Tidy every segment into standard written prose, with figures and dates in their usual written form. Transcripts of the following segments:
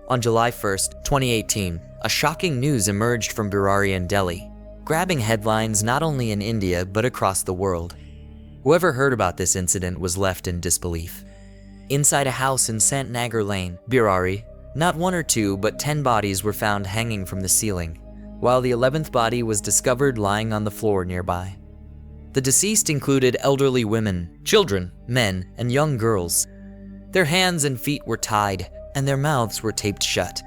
On July 1st, 2018, a shocking news emerged from Burari in Delhi, grabbing headlines not only in India but across the world. Whoever heard about this incident was left in disbelief. Inside a house in Sant Nagar Lane, Burari, not 1 or 2 but 10 bodies were found hanging from the ceiling, while the 11th body was discovered lying on the floor nearby. The deceased included elderly women, children, men, and young girls. Their hands and feet were tied, and their mouths were taped shut.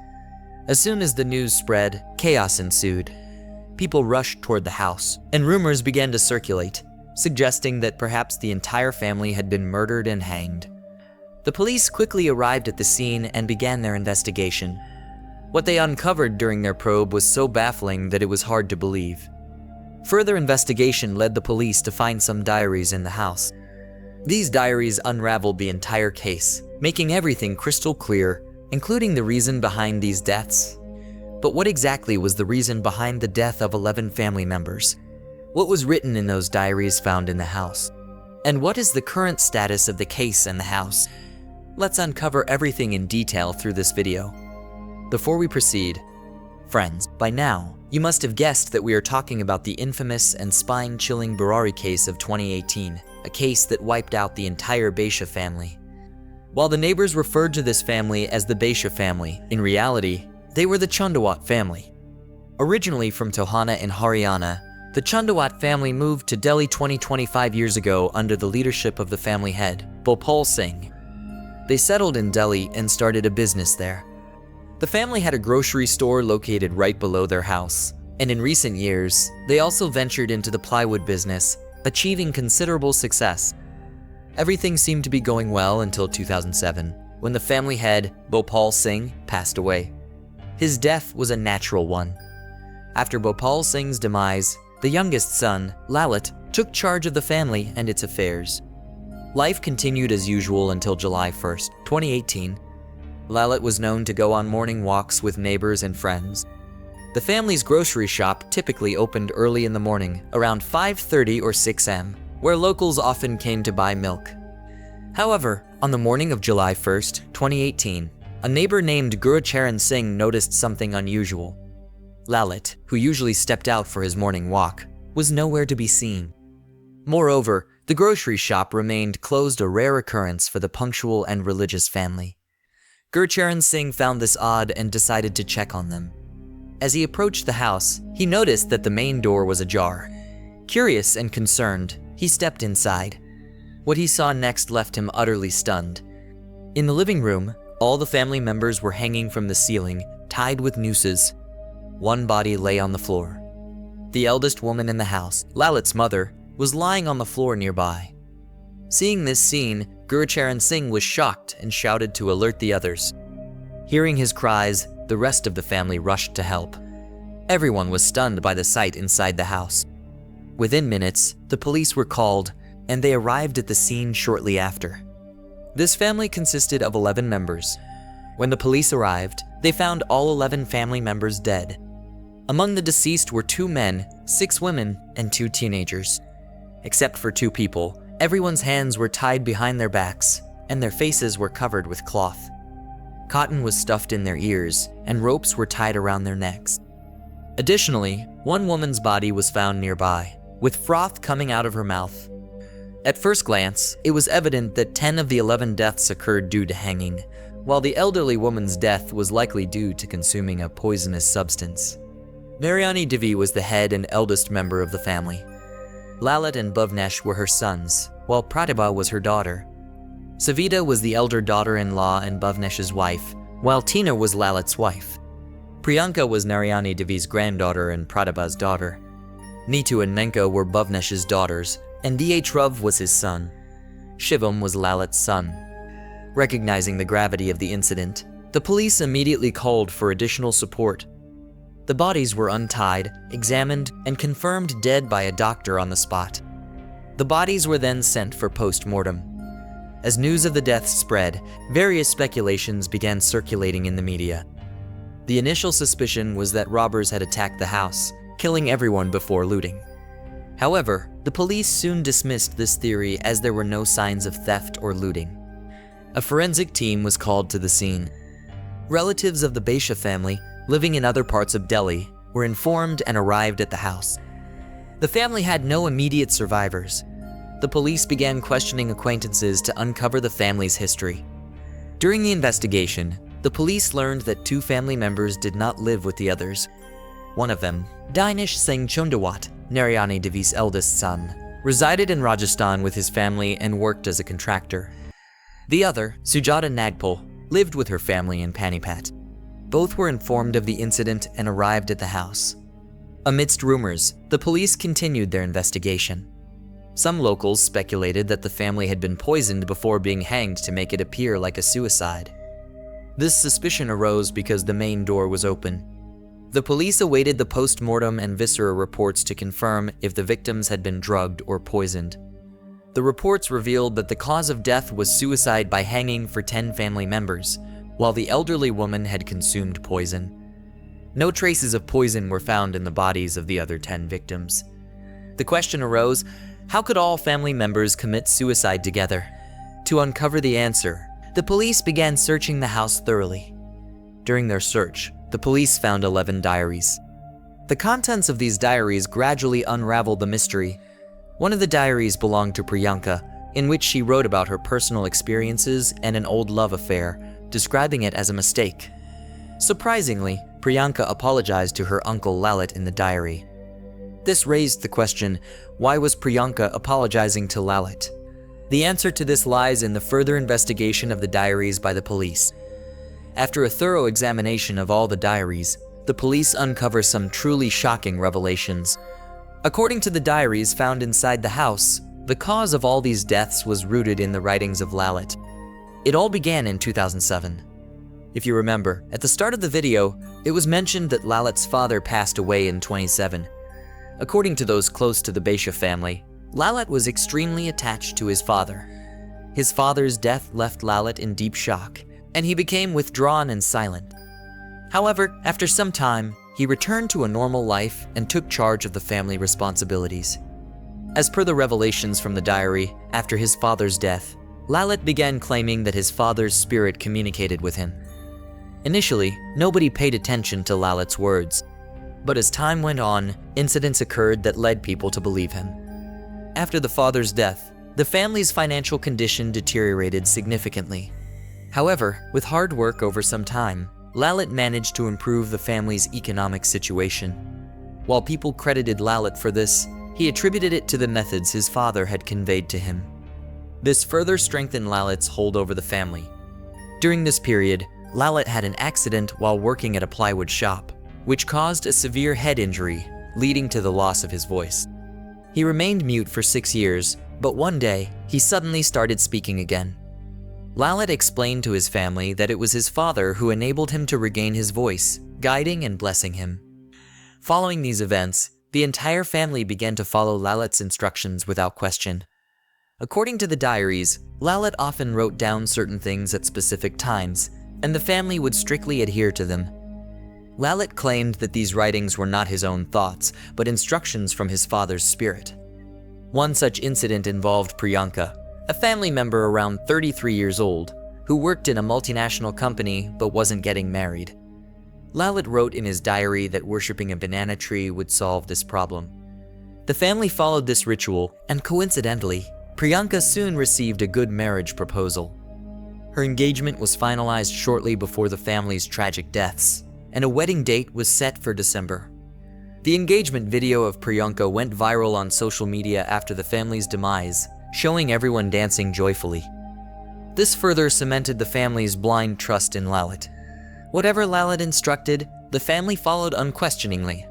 As soon as the news spread, chaos ensued. People rushed toward the house, and rumors began to circulate, suggesting that perhaps the entire family had been murdered and hanged. The police quickly arrived at the scene and began their investigation. What they uncovered during their probe was so baffling that it was hard to believe. Further investigation led the police to find some diaries in the house. These diaries unraveled the entire case, making everything crystal clear, including the reason behind these deaths. But what exactly was the reason behind the death of 11 family members? What was written in those diaries found in the house? And what is the current status of the case and the house? Let's uncover everything in detail through this video. Before we proceed, friends, by now, you must have guessed that we are talking about the infamous and spine-chilling Burari case of 2018, a case that wiped out the entire Baisha family. While the neighbors referred to this family as the Baisha family, in reality, they were the Chundawat family. Originally from Tohana in Haryana, the Chundawat family moved to Delhi 25 years ago under the leadership of the family head, Bhopal Singh. They settled in Delhi and started a business there. The family had a grocery store located right below their house, and in recent years, they also ventured into the plywood business, achieving considerable success. Everything seemed to be going well until 2007, when the family head, Bhopal Singh, passed away. His death was a natural one. After Bhopal Singh's demise, the youngest son, Lalit, took charge of the family and its affairs. Life continued as usual until July 1st, 2018. Lalit was known to go on morning walks with neighbors and friends. The family's grocery shop typically opened early in the morning, around 5:30 or 6 a.m., where locals often came to buy milk. However, on the morning of July 1st, 2018, a neighbor named Gurucharan Singh noticed something unusual. Lalit, who usually stepped out for his morning walk, was nowhere to be seen. Moreover, the grocery shop remained closed, a rare occurrence for the punctual and religious family. Gurucharan Singh found this odd and decided to check on them. As he approached the house, he noticed that the main door was ajar. Curious and concerned, he stepped inside. What he saw next left him utterly stunned. In the living room, all the family members were hanging from the ceiling, tied with nooses. One body lay on the floor. The eldest woman in the house, Lalit's mother, was lying on the floor nearby. Seeing this scene, Gurucharan Singh was shocked and shouted to alert the others. Hearing his cries, the rest of the family rushed to help. Everyone was stunned by the sight inside the house. Within minutes, the police were called, and they arrived at the scene shortly after. This family consisted of 11 members. When the police arrived, they found all 11 family members dead. Among the deceased were 2 men, 6 women, and 2 teenagers. Except for 2 people, everyone's hands were tied behind their backs, and their faces were covered with cloth. Cotton was stuffed in their ears, and ropes were tied around their necks. Additionally, one woman's body was found nearby, with froth coming out of her mouth. At first glance, it was evident that 10 of the 11 deaths occurred due to hanging, while the elderly woman's death was likely due to consuming a poisonous substance. Narayani Devi was the head and eldest member of the family. Lalit and Bhavnesh were her sons, while Pratibha was her daughter. Savita was the elder daughter-in-law and Bhavnesh's wife, while Tina was Lalit's wife. Priyanka was Narayani Devi's granddaughter and Pratibha's daughter. Neetu and Menka were Bhavnesh's daughters, and Dhruv was his son. Shivam was Lalit's son. Recognizing the gravity of the incident, the police immediately called for additional support. The bodies were untied, examined, and confirmed dead by a doctor on the spot. The bodies were then sent for post-mortem. As news of the deaths spread, various speculations began circulating in the media. The initial suspicion was that robbers had attacked the house, killing everyone before looting. However, the police soon dismissed this theory as there were no signs of theft or looting. A forensic team was called to the scene. Relatives of the Baisha family, living in other parts of Delhi, were informed and arrived at the house. The family had no immediate survivors. The police began questioning acquaintances to uncover the family's history. During the investigation, the police learned that 2 family members did not live with the others. One of them, Dinesh Singh Chundawat, Narayani Devi's eldest son, resided in Rajasthan with his family and worked as a contractor. The other, Sujata Nagpal, lived with her family in Panipat. Both were informed of the incident and arrived at the house. Amidst rumors, the police continued their investigation. Some locals speculated that the family had been poisoned before being hanged to make it appear like a suicide. This suspicion arose because the main door was open. The police awaited the post-mortem and viscera reports to confirm if the victims had been drugged or poisoned. The reports revealed that the cause of death was suicide by hanging for 10 family members, while the elderly woman had consumed poison. No traces of poison were found in the bodies of the other 10 victims. The question arose, how could all family members commit suicide together? To uncover the answer, the police began searching the house thoroughly. During their search, the police found 11 diaries. The contents of these diaries gradually unraveled the mystery. One of the diaries belonged to Priyanka, in which she wrote about her personal experiences and an old love affair, describing it as a mistake. Surprisingly, Priyanka apologized to her uncle Lalit in the diary. This raised the question, why was Priyanka apologizing to Lalit? The answer to this lies in the further investigation of the diaries by the police. After a thorough examination of all the diaries, the police uncover some truly shocking revelations. According to the diaries found inside the house, the cause of all these deaths was rooted in the writings of Lalit. It all began in 2007. If you remember, at the start of the video, it was mentioned that Lalit's father passed away in 2007. According to those close to the Baisha family, Lalit was extremely attached to his father. His father's death left Lalit in deep shock, and he became withdrawn and silent. However, after some time, he returned to a normal life and took charge of the family responsibilities. As per the revelations from the diary, after his father's death, Lalit began claiming that his father's spirit communicated with him. Initially, nobody paid attention to Lalit's words, but as time went on, incidents occurred that led people to believe him. After the father's death, the family's financial condition deteriorated significantly. However, with hard work over some time, Lalit managed to improve the family's economic situation. While people credited Lalit for this, he attributed it to the methods his father had conveyed to him. This further strengthened Lalit's hold over the family. During this period, Lalit had an accident while working at a plywood shop, which caused a severe head injury, leading to the loss of his voice. He remained mute for 6 years, but one day, he suddenly started speaking again. Lalit explained to his family that it was his father who enabled him to regain his voice, guiding and blessing him. Following these events, the entire family began to follow Lalit's instructions without question. According to the diaries, Lalit often wrote down certain things at specific times, and the family would strictly adhere to them. Lalit claimed that these writings were not his own thoughts, but instructions from his father's spirit. One such incident involved Priyanka, a family member around 33 years old, who worked in a multinational company but wasn't getting married. Lalit wrote in his diary that worshipping a banana tree would solve this problem. The family followed this ritual, and coincidentally, Priyanka soon received a good marriage proposal. Her engagement was finalized shortly before the family's tragic deaths, and a wedding date was set for December. The engagement video of Priyanka went viral on social media after the family's demise, showing everyone dancing joyfully. This further cemented the family's blind trust in Lalit. Whatever Lalit instructed, the family followed unquestioningly.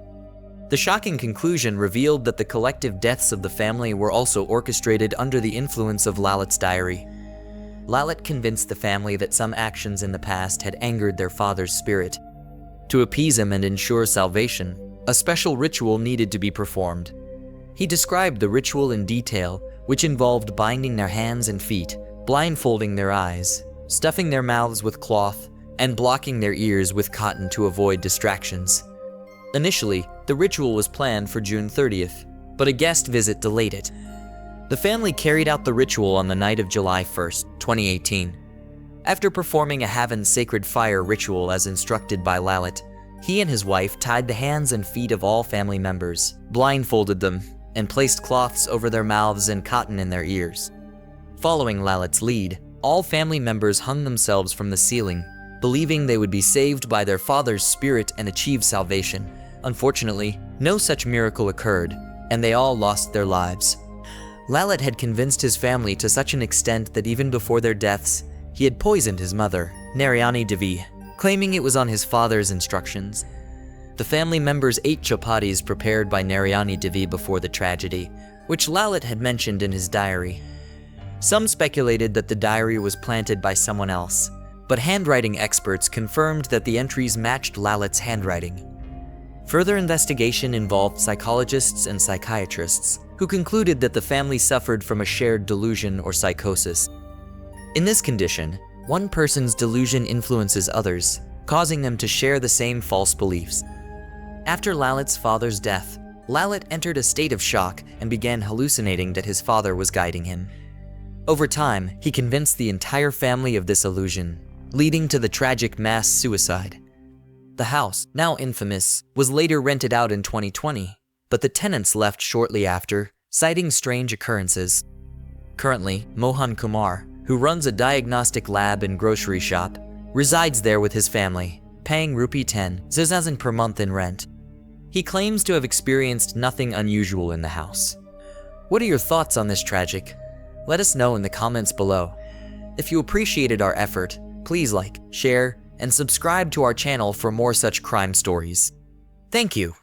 The shocking conclusion revealed that the collective deaths of the family were also orchestrated under the influence of Lalit's diary. Lalit convinced the family that some actions in the past had angered their father's spirit. To appease him and ensure salvation, a special ritual needed to be performed. He described the ritual in detail, which involved binding their hands and feet, blindfolding their eyes, stuffing their mouths with cloth, and blocking their ears with cotton to avoid distractions. Initially, the ritual was planned for June 30th, but a guest visit delayed it. The family carried out the ritual on the night of July 1st, 2018. After performing a Havan sacred fire ritual as instructed by Lalit, he and his wife tied the hands and feet of all family members, blindfolded them, and placed cloths over their mouths and cotton in their ears. Following Lalit's lead, all family members hung themselves from the ceiling, believing they would be saved by their father's spirit and achieve salvation. Unfortunately, no such miracle occurred, and they all lost their lives. Lalit had convinced his family to such an extent that even before their deaths, he had poisoned his mother, Narayani Devi, claiming it was on his father's instructions. The family members ate chapatis prepared by Narayani Devi before the tragedy, which Lalit had mentioned in his diary. Some speculated that the diary was planted by someone else, but handwriting experts confirmed that the entries matched Lalit's handwriting. Further investigation involved psychologists and psychiatrists, who concluded that the family suffered from a shared delusion or psychosis. In this condition, one person's delusion influences others, causing them to share the same false beliefs. After Lalit's father's death, Lalit entered a state of shock and began hallucinating that his father was guiding him. Over time, he convinced the entire family of this illusion, leading to the tragic mass suicide. The house, now infamous, was later rented out in 2020, but the tenants left shortly after, citing strange occurrences. Currently, Mohan Kumar, who runs a diagnostic lab and grocery shop, resides there with his family, paying Rupee 10,000 per month in rent. He claims to have experienced nothing unusual in the house. What are your thoughts on this tragic? Let us know in the comments below. If you appreciated our effort, please like, share, and subscribe to our channel for more such crime stories. Thank you.